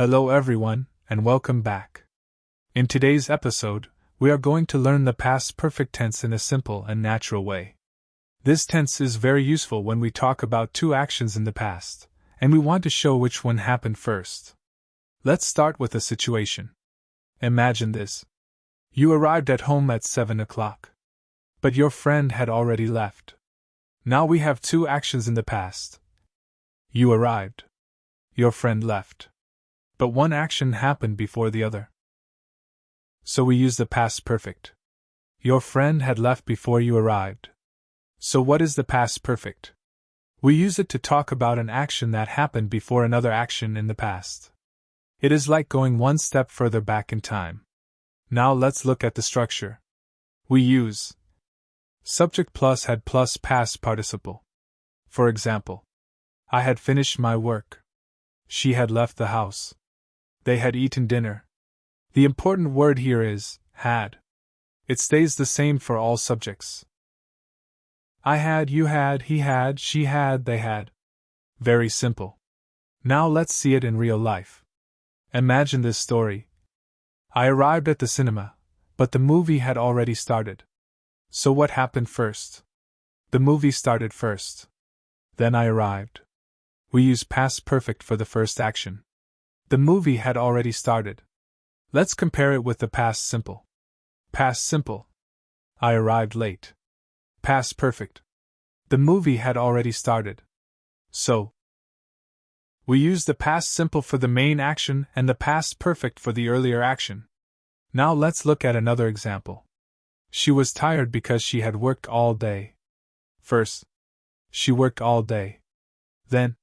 Hello everyone, and welcome back. In today's episode, we are going to learn the past perfect tense in a simple and natural way. This tense is very useful when we talk about two actions in the past, and we want to show which one happened first. Let's start with a situation. Imagine this. You arrived at home at 7 o'clock. But your friend had already left. Now we have two actions in the past. You arrived. Your friend left. But one action happened before the other. So we use the past perfect. Your friend had left before you arrived. So what is the past perfect? We use it to talk about an action that happened before another action in the past. It is like going one step further back in time. Now let's look at the structure. We use subject plus had plus past participle. For example, I had finished my work. She had left the house. They had eaten dinner. The important word here is had. It stays the same for all subjects. I had, you had, he had, she had, they had. Very simple. Now let's see it in real life. Imagine this story. I arrived at the cinema, but the movie had already started. So what happened first? The movie started first. Then I arrived. We use past perfect for the first action. The movie had already started. Let's compare it with the past simple. Past simple. I arrived late. Past perfect. The movie had already started. So, we use the past simple for the main action and the past perfect for the earlier action. Now let's look at another example. She was tired because she had worked all day. First, she worked all day. Then,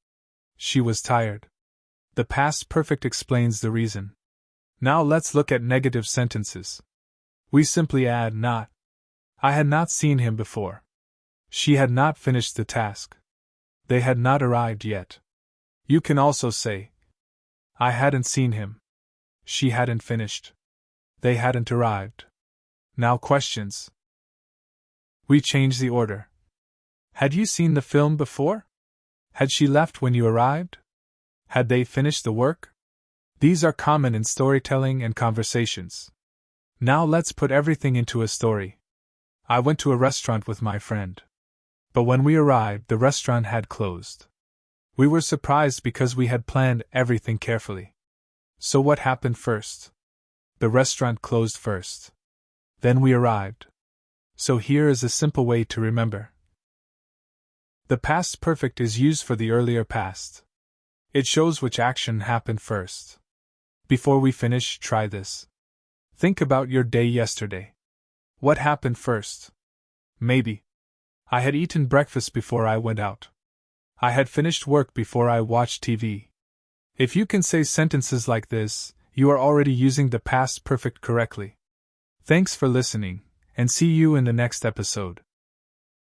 she was tired. The past perfect explains the reason. Now let's look at negative sentences. We simply add not. I had not seen him before. She had not finished the task. They had not arrived yet. You can also say, I hadn't seen him. She hadn't finished. They hadn't arrived. Now questions. We change the order. Had you seen the film before? Had she left when you arrived? Had they finished the work? These are common in storytelling and conversations. Now let's put everything into a story. I went to a restaurant with my friend. But when we arrived, the restaurant had closed. We were surprised because we had planned everything carefully. So what happened first? The restaurant closed first. Then we arrived. So here is a simple way to remember. The past perfect is used for the earlier past. It shows which action happened first. Before we finish, try this. Think about your day yesterday. What happened first? Maybe I had eaten breakfast before I went out. I had finished work before I watched TV. If you can say sentences like this, you are already using the past perfect correctly. Thanks for listening, and see you in the next episode.